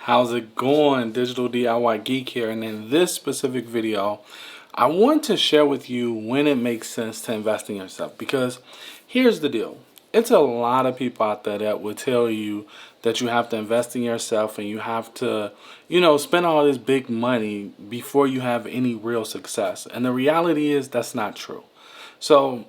How's it going? Digital DIY Geek here, and in this specific video, I want to share with you when it makes sense to invest in yourself. Because here's the deal. It's a lot of people out there that will tell you that you have to invest in yourself and you have to, spend all this big money before you have any real success. And the reality is that's not true. So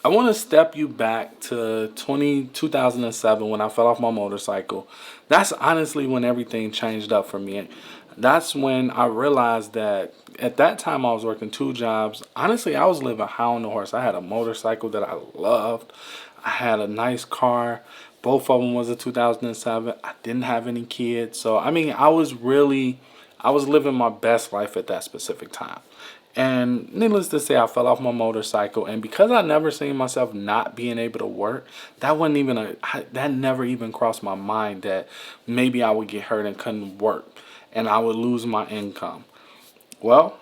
I want to step you back to 2007 when I fell off my motorcycle. That's honestly when everything changed up for me. That's when I realized that at that time I was working two jobs. Honestly, I was living high on the horse. I had a motorcycle that I loved. I had a nice car. Both of them was a 2007. I didn't have any kids. So, I was living my best life at that specific time. And needless to say, I fell off my motorcycle, and because I never seen myself not being able to work, that never even crossed my mind that maybe I would get hurt and couldn't work, and I would lose my income. Well,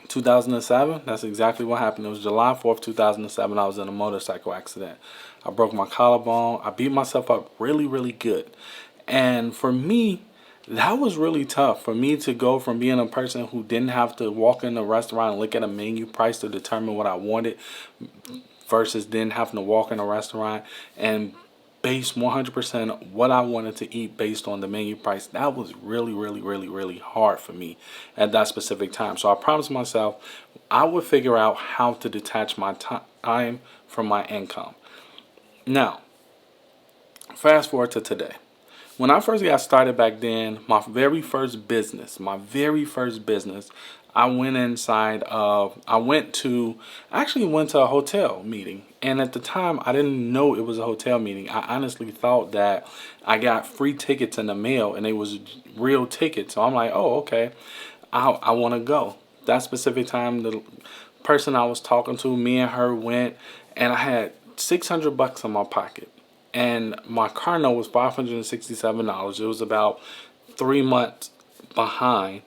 2007, that's exactly what happened. It was July 4th, 2007. I was in a motorcycle accident. I broke my collarbone. I beat myself up really, really good. And for me, that was really tough for me to go from being a person who didn't have to walk in a restaurant and look at a menu price to determine what I wanted versus then having to walk in a restaurant and base 100% what I wanted to eat based on the menu price. That was really, really, really, really hard for me at that specific time. So I promised myself I would figure out how to detach my time from my income. Now, fast forward to today. When I first got started back then, my very first business, I actually went to a hotel meeting. And at the time, I didn't know it was a hotel meeting. I honestly thought that I got free tickets in the mail and it was real tickets. So I'm like, oh, okay, I want to go. That specific time, the person I was talking to, me and her went, and I had $600 in my pocket. And my car note was $567. It was about 3 months behind.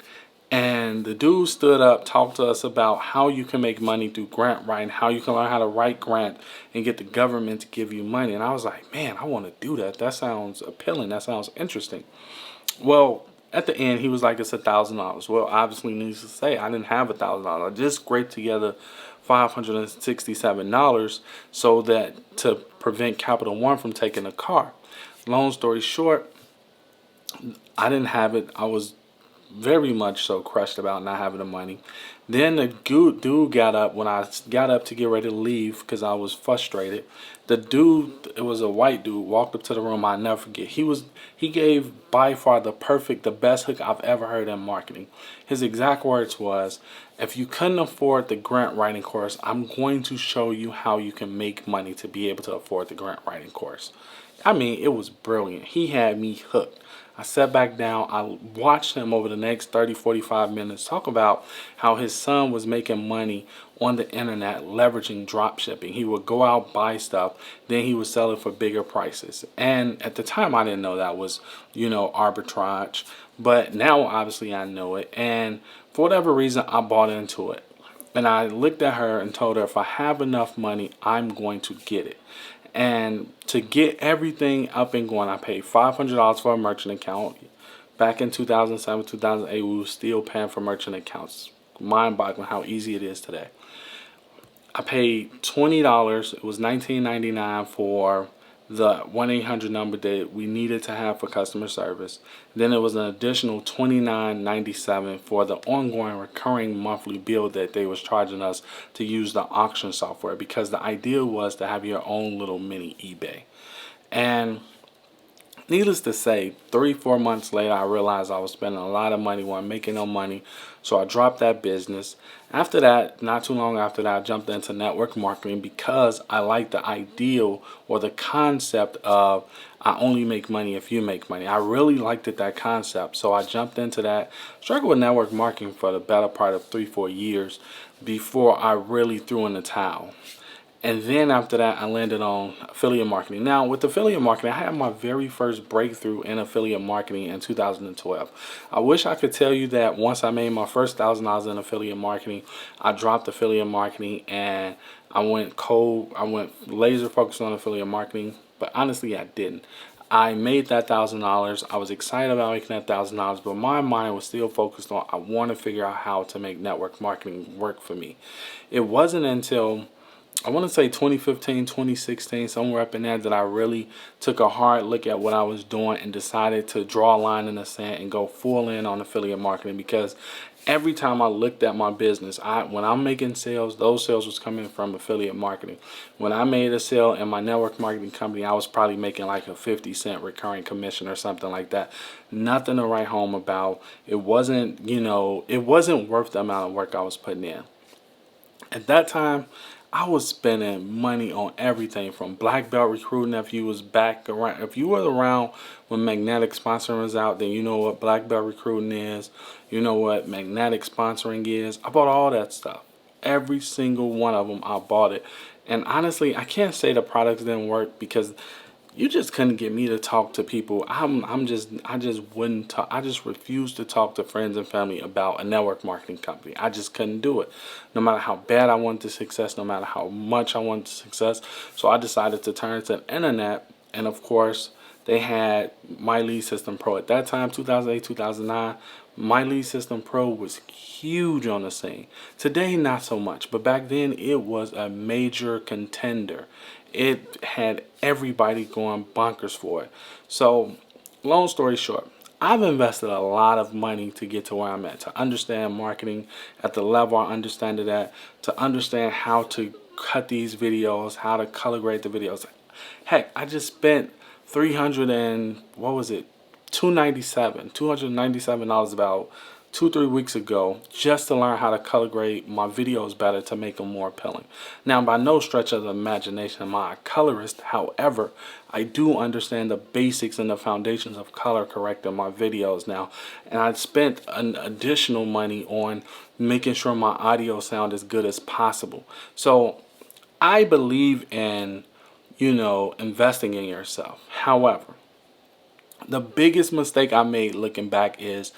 And the dude stood up, talked to us about how you can make money through grant writing, how you can learn how to write grant and get the government to give you money. And I was like, man, I want to do that. That sounds appealing. That sounds interesting. Well, at the end, he was like, it's $1,000. Well, obviously, needs to say, I didn't have $1,000. I just scraped together $567 so that to prevent Capital One from taking a car. Long story short, I didn't have it. I was very much so crushed about not having the money. Then the dude got up when I got up to get ready to leave because I was frustrated. The dude, it was a white dude, walked up to the room. I'll never forget. He gave by far the best hook I've ever heard in marketing. His exact words was, if you couldn't afford the grant writing course, I'm going to show you how you can make money to be able to afford the grant writing course. I mean, it was brilliant. He had me hooked. I sat back down. I watched him over the next 30, 45 minutes talk about how his son was making money on the internet leveraging drop shipping. He would go out, buy stuff, then he would sell it for bigger prices. And at the time, I didn't know that was, arbitrage. But now, obviously, I know it. And for whatever reason, I bought into it. And I looked at her and told her, if I have enough money, I'm going to get it. And to get everything up and going, I paid $500 for a merchant account. Back in 2007, 2008, we were still paying for merchant accounts. Mind-boggling how easy it is today. I paid $20. It was $19.99 for the 1-800 number that we needed to have for customer service. Then it was an additional $29.97 for the ongoing recurring monthly bill that they was charging us to use the auction software, because the idea was to have your own little mini eBay. And needless to say, 3-4 months later, I realized I was spending a lot of money, wasn't making no money, so I dropped that business. After that, not too long after that, I jumped into network marketing because I like the ideal or the concept of I only make money if you make money. I really liked that concept, so I jumped into that. Struggled with network marketing for the better part of 3-4 years before I really threw in the towel. And then after that, I landed on affiliate marketing. Now, with affiliate marketing, I had my very first breakthrough in affiliate marketing in 2012. I wish I could tell you that once I made my first $1,000 in affiliate marketing, I dropped affiliate marketing and I went cold. I went laser focused on affiliate marketing, but honestly, I didn't. I made that $1,000. I was excited about making that $1,000, but my mind was still focused on I want to figure out how to make network marketing work for me. It wasn't until I want to say 2015, 2016, somewhere up in there, that I really took a hard look at what I was doing and decided to draw a line in the sand and go full in on affiliate marketing. Because every time I looked at my business, when I'm making sales, those sales was coming from affiliate marketing. When I made a sale in my network marketing company, I was probably making like a 50-cent recurring commission or something like that. Nothing to write home about. It wasn't, it wasn't worth the amount of work I was putting in. At that time, I was spending money on everything from black belt recruiting. If you was back around, if you were around when Magnetic Sponsoring was out, then you know what black belt recruiting is. You know what Magnetic Sponsoring is. I bought all that stuff. Every single one of them, I bought it. And honestly, I can't say the products didn't work, because you just couldn't get me to talk to people. I just wouldn't talk. I just refused to talk to friends and family about a network marketing company. I just couldn't do it. No matter how bad I wanted the success, no matter how much I wanted the success. So I decided to turn to the internet. And of course, they had My Lead System Pro. At that time, 2008, 2009, My Lead System Pro was huge on the scene. Today, not so much. But back then, it was a major contender. It had everybody going bonkers for it. So, long story short, I've invested a lot of money to get to where I'm at, to understand marketing at the level I understand it at, to understand how to cut these videos, how to color grade the videos. Heck, I just spent 300 and what was it? $297 about 2-3 weeks ago, just to learn how to color grade my videos better, to make them more appealing. Now, by no stretch of the imagination am I a colorist. However, I do understand the basics and the foundations of color correcting my videos now. And I spent an additional money on making sure my audio sound as good as possible. So I believe in, investing in yourself. However, the biggest mistake I made looking back is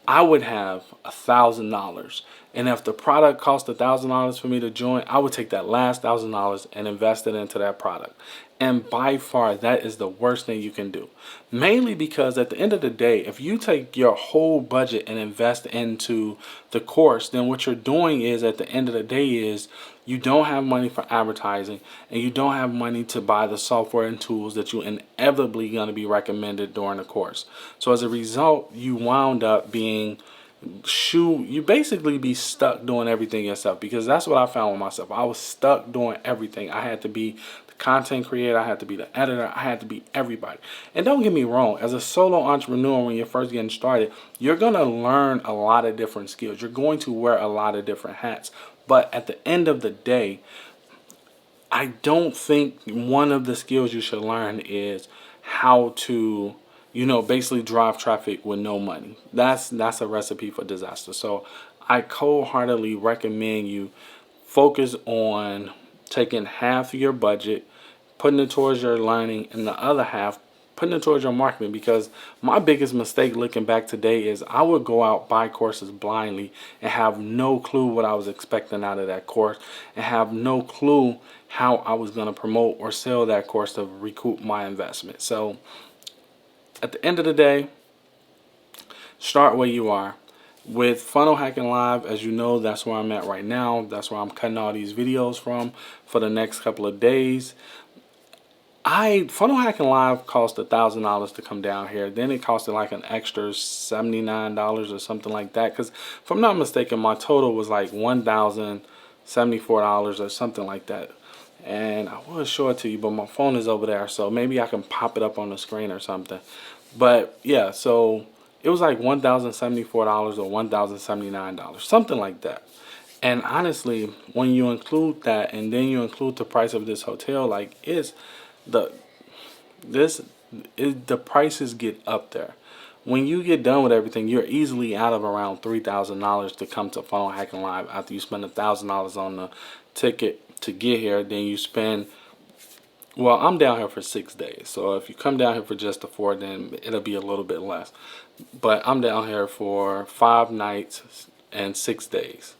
I would have $1,000, and if the product cost $1,000 for me to join, I would take that last $1,000 and invest it into that product. And by far, that is the worst thing you can do. Mainly because at the end of the day, if you take your whole budget and invest into the course, then what you're doing is, at the end of the day, is you don't have money for advertising, and you don't have money to buy the software and tools that you inevitably going to be recommended during the course. So as a result, you wound up being you basically be stuck doing everything yourself, because that's what I found with myself. I was stuck doing everything. I had to be the content creator, I had to be the editor, I had to be everybody. And don't get me wrong, as a solo entrepreneur, when you're first getting started, you're going to learn a lot of different skills. You're going to wear a lot of different hats. But at the end of the day, I don't think one of the skills you should learn is how to, basically drive traffic with no money. That's a recipe for disaster. So I wholeheartedly recommend you focus on taking half of your budget, putting it towards your learning, and the other half putting it towards your marketing. Because my biggest mistake looking back today is I would go out, buy courses blindly, and have no clue what I was expecting out of that course, and have no clue how I was going to promote or sell that course to recoup my investment. So at the end of the day, start where you are. With Funnel Hacking Live, as you know, that's where I'm at right now. That's where I'm cutting all these videos from for the next couple of days. Funnel Hacking Live cost $1,000 to come down here. Then it costed like an extra $79 or something like that. Because if I'm not mistaken, my total was like $1,074 or something like that. And I will show it to you, but my phone is over there, so maybe I can pop it up on the screen or something. But yeah, so it was like $1,074 or $1,079, something like that. And honestly, when you include that, and then you include the price of this hotel, like the prices get up there. When you get done with everything, you're easily out of around $3,000 to come to Funnel Hacking Live after you spend $1,000 on the ticket to get here. Then you spend, well, I'm down here for 6 days, so if you come down here for just the 4, then it'll be a little bit less. But I'm down here for 5 nights and 6 days.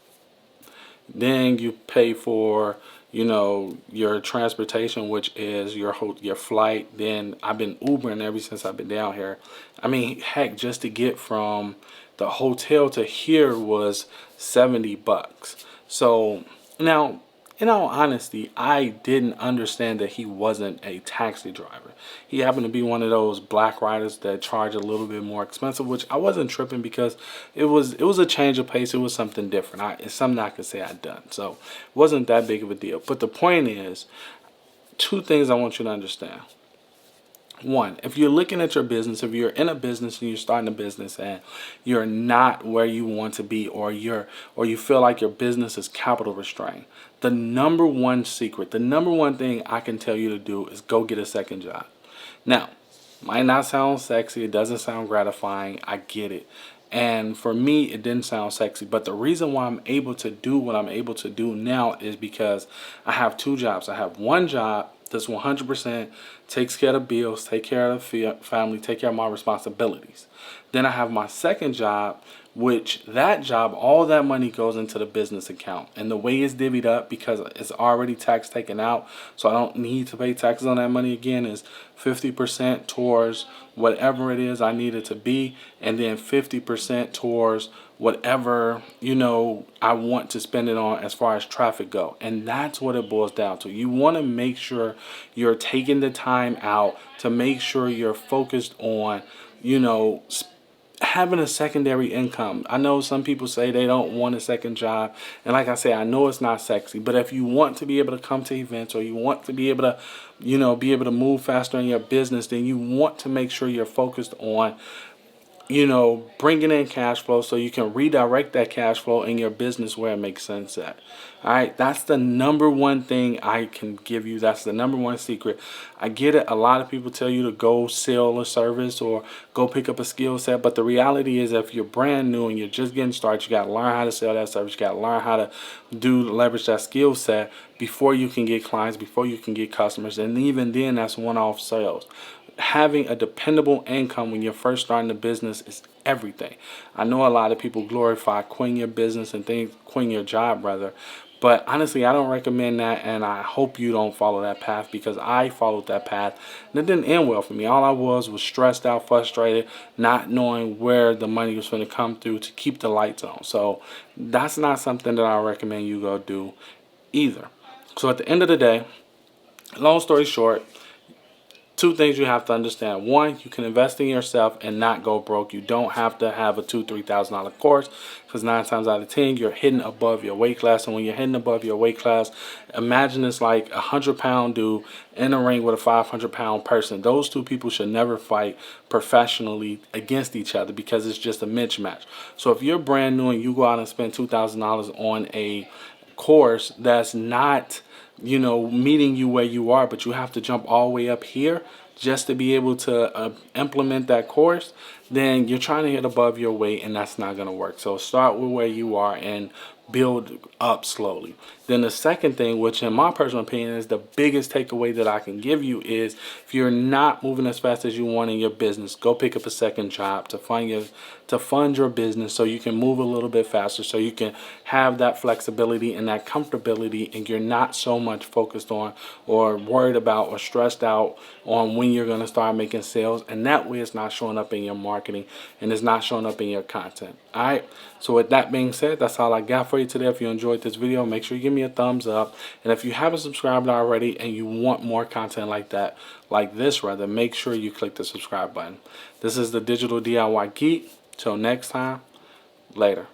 Then you pay for, your transportation, which is your flight. Then I've been Ubering ever since I've been down here. I mean, heck, just to get from the hotel to here was $70. So now, in all honesty, I didn't understand that he wasn't a taxi driver. He happened to be one of those black riders that charge a little bit more expensive, which I wasn't tripping because it was a change of pace. It was something different. It's something I could say I'd done. So it wasn't that big of a deal. But the point is, two things I want you to understand. One, if you're looking at your business, if you're in a business and you're starting a business and you're not where you want to be, or you feel like your business is capital restrained, the number one secret, the number one thing I can tell you to do is go get a second job. Now, might not sound sexy, it doesn't sound gratifying, I get it. And for me, it didn't sound sexy. But the reason why I'm able to do what I'm able to do now is because I have two jobs. I have one job that's 100% takes care of the bills, take care of the family, take care of my responsibilities. Then I have my second job, which that job, all that money goes into the business account. And the way it's divvied up, because it's already tax taken out, so I don't need to pay taxes on that money again, is 50% towards whatever it is I need it to be, and then 50% towards whatever I want to spend it on as far as traffic go. And that's what it boils down to. You want to make sure you're taking the time out to make sure you're focused on having a secondary income. I know some people say they don't want a second job, and like I say, I know it's not sexy, but if you want to be able to come to events, or you want to be able to move faster in your business, then you want to make sure you're focused on bringing in cash flow so you can redirect that cash flow in your business where it makes sense at. All right, that's the number one thing I can give you. That's the number one secret. I get it. A lot of people tell you to go sell a service or go pick up a skill set. But the reality is, if you're brand new and you're just getting started, you got to learn how to sell that service. You got to learn how to leverage that skill set before you can get clients, before you can get customers. And even then, that's one-off sales. Having a dependable income when you're first starting a business is everything. I know a lot of people glorify quitting your business and quitting your job rather, but honestly, I don't recommend that, and I hope you don't follow that path, because I followed that path and it didn't end well for me. All I was stressed out, frustrated, not knowing where the money was going to come through to keep the lights on. So that's not something that I recommend you go do either. So at the end of the day, long story short, two things you have to understand. One, you can invest in yourself and not go broke. You don't have to have a $2,000-$3,000 course, because 9 times out of 10 you're hitting above your weight class. And when you're hitting above your weight class, imagine it's like a 100-pound dude in a ring with a 500-pound person. Those two people should never fight professionally against each other, because it's just a mismatch. So if you're brand new and you go out and spend $2,000 on a course that's not meeting you where you are, but you have to jump all the way up here just to be able to implement that course, then you're trying to hit above your weight, and that's not going to work. So start with where you are and build up slowly. Then the second thing, which in my personal opinion is the biggest takeaway that I can give you, is if you're not moving as fast as you want in your business, go pick up a second job to fund your business, so you can move a little bit faster, so you can have that flexibility and that comfortability, and you're not so much focused on or worried about or stressed out on when you're going to start making sales. And that way it's not showing up in your marketing and it's not showing up in your content. All right, so with that being said, that's all I got for you today. If you enjoyed this video, make sure you give me a thumbs up, and if you haven't subscribed already and you want more content like this, make sure you click the subscribe button. This is the Digital DIY Geek. Till next time, later.